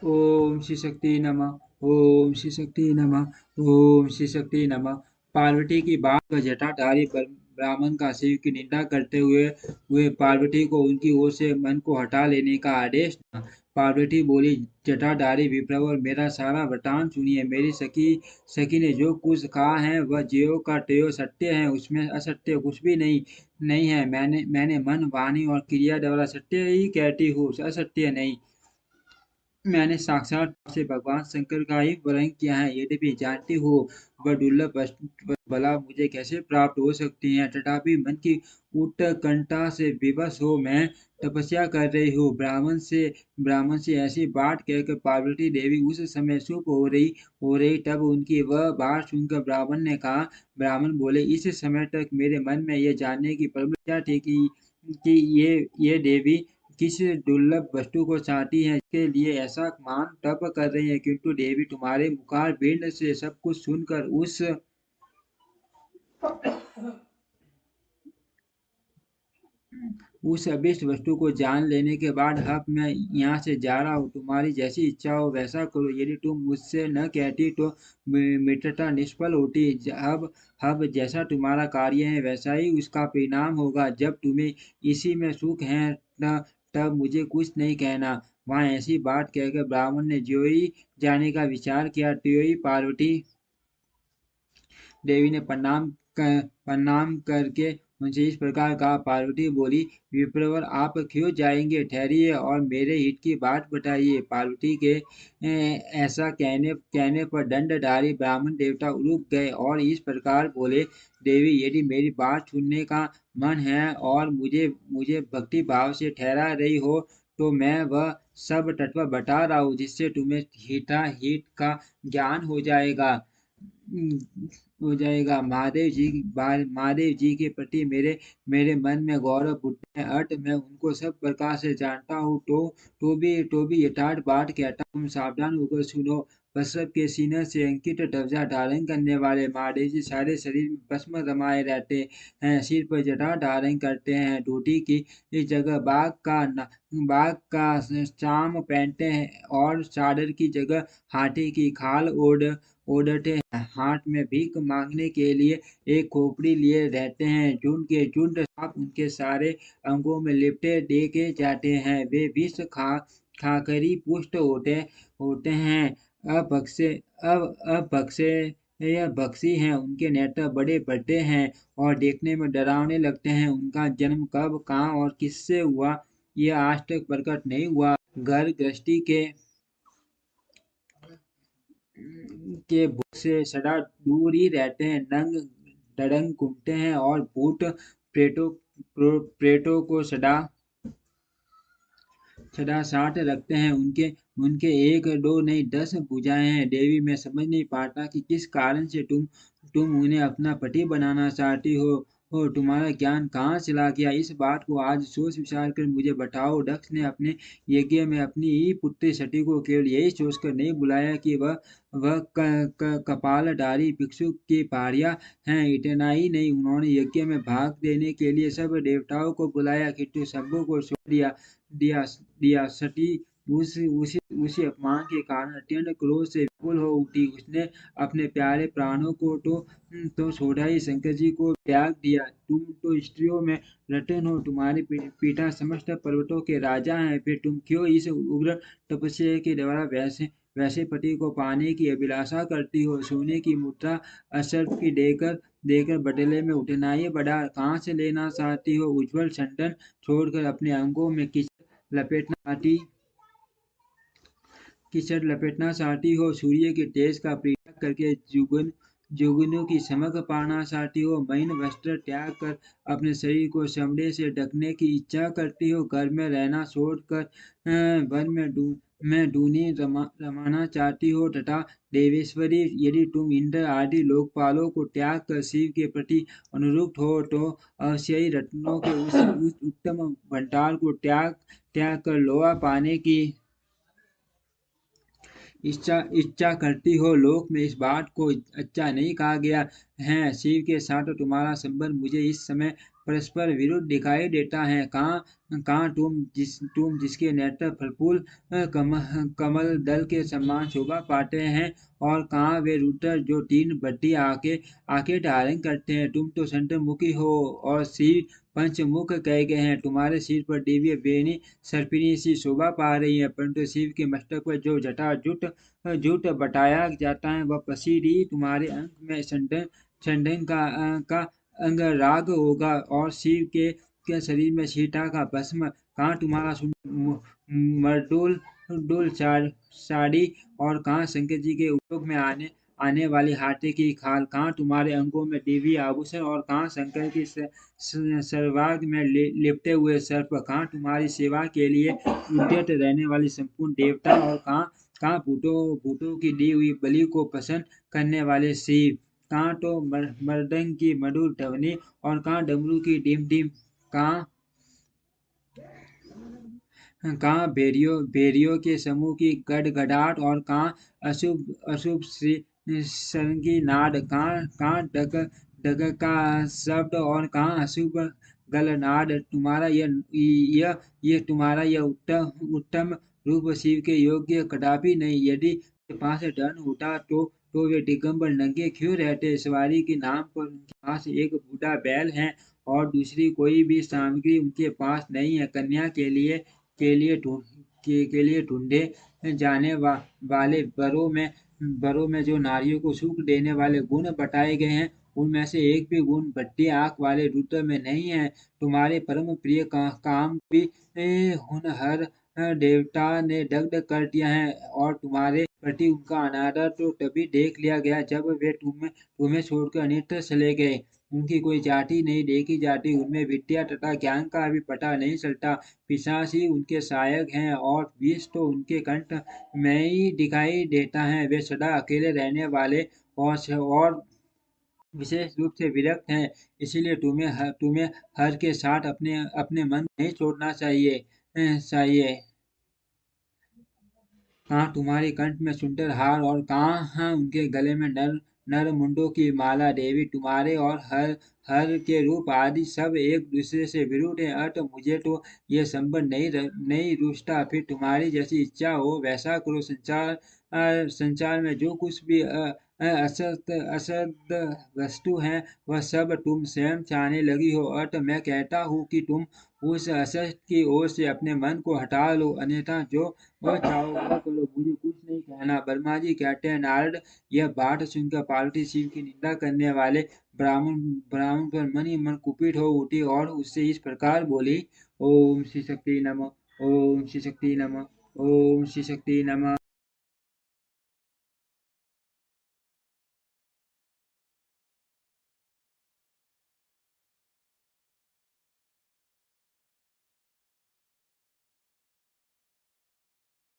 ओम श्री शक्ति नमः। ओम श्री शक्ति नमः। ओम श्री शक्ति नमः। पार्वती की बात पर जटाधारी ब्राह्मण का शिव की निंदा करते हुए पार्वती को उनकी ओर से मन को हटा लेने का आदेश दिया। पार्वती बोली, जटाधारी विप्रवर, मेरा सारा वृतांत सुनिए। मेरी सखी सखी ने जो कुछ कहा है वह ज्यों का त्यों सत्य है, उसमें असत्य कुछ भी नहीं है। मैंने मन, वाणी और क्रिया द्वारा सत्य ही कहती हूँ, असत्य नहीं। मैंने साक्षात से भगवान शंकर का ही वर्ण किया है। यद्यपि जानती हो वह दुर्लभ वस्तु भला मुझे कैसे प्राप्त हो सकती है, तथापि मन की उत्कंठा से विवश हो मैं तपस्या कर रही हूँ। ब्राह्मण से ऐसी बात कहकर पार्वती देवी उस समय चुप हो रही। तब उनकी वह बात सुनकर ब्राह्मण बोले, इस समय तक मेरे मन में यह जानने की प्रवृत्ति थी कि ये देवी किस दुर्लभ वस्तु को चाहती है, इसके लिए ऐसा महान तप कर रही है। किंतु देवी, तुम्हारे मुखारबिंद से सब कुछ सुनकर उस अभीष्ट वस्तु को जान लेने के बाद अब मैं यहाँ से जा रहा हूँ। तुम्हारी जैसी इच्छा हो वैसा करो। यदि तुम मुझसे न कहती तो मित्रता निष्फल होती। अब जैसा तुम्हारा कार्य है वैसा ही उसका परिणाम होगा। जब तुम्हें इसी में सुख है न, तब मुझे कुछ नहीं कहना। वहाँ ऐसी बात कहकर ब्राह्मण ने ज्यों ही जाने का विचार किया, त्यों ही पार्वती देवी ने प्रणाम करके उनसे इस प्रकार कहा। पार्वती बोली, विप्रवर, आप क्यों जाएंगे? ठहरिए और मेरे हित की बात बताइए। पार्वती के ऐसा कहने पर दंडधारी ब्राह्मण देवता रुक गए और इस प्रकार बोले, देवी, यदि मेरी बात सुनने का मन है और मुझे मुझे भक्ति भाव से ठहरा रही हो तो मैं वह सब तत्व बता रहा हूँ, जिससे तुम्हें हित का ज्ञान महादेव जी के प्रति मेरे मन में गौरव उठता है। अर्थ मैं उनको सब प्रकार से जानता हूँ, तो भी यथार्थ बात कहता हूँ। तुम सावधान होकर सुनो। वृषभ के सीने से अंकित ध्वजा धारण करने वाले महादेव जी सारे शरीर में भस्म रमाए रहते हैं, सिर पर जटा धारण करते हैं, धोती की इस जगह बाघ का चाम पहनते हैं और चादर की जगह हाथी की खाल ओढ़ते हैं। हाथ में भीख मांगने के लिए एक खोपड़ी लिए रहते हैं। झुंड के झुंड सांप उनके सारे अंगों में लिपटे देखे जाते हैं। वे विष खाकर ही पुष्ट होते हैं। अब बक्से यह बक्सी हैं, उनके नेत्र बड़े बड़े हैं और देखने में डरावने लगते हैं। उनका जन्म कब, कहाँ और किससे हुआ, यह आज तक प्रकट नहीं हुआ। घर गृहस्थी के भूत से सदा दूर ही रहते हैं। नंग धड़ंग घूमते हैं और भूत प्रेतों को सदा साथ रखते हैं। उनके उनके एक दो नहीं 10 भुजाएं हैं। देवी, मैं समझ नहीं पाता कि किस कारण से तुम उन्हें अपना पति बनाना चाहती हो। तुम्हारा ज्ञान कहाँ चला गया? इस बात को आज सोच विचार कर मुझे बताओ। दक्ष ने अपने यज्ञ में अपनी ही पुत्री सती को केवल यही सोचकर नहीं बुलाया कि वह कपालधारी भिक्षु की भार्या हैं। इतना ही नहीं, उन्होंने यज्ञ में भाग देने के लिए सब देवताओं को बुलाया, किंतु सबों को छोड़ दिया दिया। सती उसी अपमान के कारण अत्यंत क्रोध से विपुल हो उठी। उसने अपने प्यारे प्राणों को तो छोड़ा ही, शंकर जी को त्याग दिया। तुम तो स्त्रियों में रतन हो। तुम्हारे पिता समस्त पर्वतों के राजा हैं। फिर तुम क्यों इस उग्र तपस्या के द्वारा वैसे पति को पाने की अभिलाषा करती हो? सोने की मुद्रा अशर्फ की देकर देकर बदले में उठनाई बढ़ा कहाँ से लेना चाहती हो? उज्जवल संतन छोड़कर अपने अंगों में लपेटना चाहती लपेटना चाहती हो? सूर्य के तेज का परित्याग करके जुगनू की चमक पाना चाहती हो? महीन वस्त्र त्याग कर अपने शरीर को चमड़े से ढकने की इच्छा करती हो? घर में रहना छोड़कर वन में डूने रमाना चाहती हो? तथा देवेश्वरी, यदि तुम इंद्र आदि लोकपालों को त्याग कर शिव के प्रति अनुरुक्त हो तो अवश्य ही रत्नों के उस उत्तम भंडार को त्याग कर लोहा पाने की इच्छा करती हो। लोक में इस बात को अच्छा नहीं कहा गया है। शिव के साथ तुम्हारा संबंध मुझे इस समय परस्पर विरुद्ध दिखाई देता है। कहाँ तुम जिसके नेत्र फलफूल कमल दल के समान शोभा पाते हैं, और कहाँ वे रूटर जो तीन बड्डी आके धारण करते हैं। तुम तो संतमुखी हो और सिर पंचमुख कहे गए हैं। तुम्हारे सिर पर दिव्य बेनी सर्पिनी सी शोभा पा रही है, परंतु शिव के मस्तक पर जो जटा जुट जुट बटाया जाता है वह प्रसिद्धि तुम्हारे अंक में संडंग का अंगराग होगा, और शिव के शरीर में सीता का भस्म। कहाँ तुम्हारा मरडोल डोल साड़ी, और कहाँ शंकर जी के उपयोग में आने वाली हाथी की खाल। कहाँ तुम्हारे अंगों में देवी आभूषण, और कहाँ शंकर की सर्वांग में लिपटे हुए सर्प। कहाँ तुम्हारी सेवा के लिए उद्यत रहने वाली संपूर्ण देवता, और कहाँ भूतों की दी हुई बलि को पसंद करने वाले शिव। कहाँ तो मर्दंग की मधुर ध्वनि, और कहाँ डमरू की डिम डिम। कहाँ कहाँ भेड़ियों के समूह की गड़गड़ाहट, और कहाँ अशुभ अशुभ सरंगी नाद। कहाँ डग का शब्द, और कहाँ अशुभ गलनाद। तुम्हारा यह उत्तम रूप शिव के योग्य कदापि नहीं। यदि उनके पास धन होता तो वे दिगंबर नंगे क्यों रहते। सवारी के नाम पर उनके पास एक बूढ़ा बैल है, और दूसरी कोई भी सामग्री उनके पास नहीं है। कन्या के लिए ढूंढे जाने वाले बरों में जो नारियों को सुख देने वाले गुण बताए गए हैं, उनमें से एक भी गुण बट्टी आंख वाले रुद्र में नहीं है। तुम्हारे परम प्रिय काम भी हुनहर देवता ने दग्ध कर दिया है, और तुम्हारे प्रति उनका अनादर तो तभी देख लिया गया जब वे तुम्हें छोड़कर अन्यत्र चले गए। उनकी कोई जाति नहीं देखी जाती, उनमें विद्या तथा ज्ञान का भी पता नहीं चलता। पिशाच ही उनके सहायक हैं, और विष तो उनके कंठ में ही दिखाई देता है। वे सदा अकेले रहने वाले और विशेष रूप से विरक्त हैं। इसीलिए तुम्हें हर के साथ अपने अपने मन नहीं छोड़ना चाहिए। कहाँ तुम्हारे कंठ में सुंदर हार, और कहाँ उनके गले में नर मुंडों की माला। देवी तुम्हारे और हर के रूप आदि सब एक दूसरे से विरुद्ध है, अतः मुझे तो ये संबंध नहीं रुचता। फिर तुम्हारी जैसी इच्छा हो वैसा करो। संसार में जो कुछ भी असद वस्तु है, वह सब तुम स्वयं चाहने लगी हो। अतः मैं कहता हूँ कि तुम उस असत की ओर से अपने मन को हटा लो, अन्यथा जो वह चाहो वह करो, मुझे कुछ नहीं कहना। ब्रह्मा जी कहते हैं, नारद, यह बात सुनकर पार्वती शिव की निंदा करने वाले ब्राह्मण पर मन ही मन कुपित हो उठी, और उससे इस प्रकार बोली, ओम श्री शक्ति नमः, ओम श्री शक्ति नमः, ओम श्री शक्ति नमः।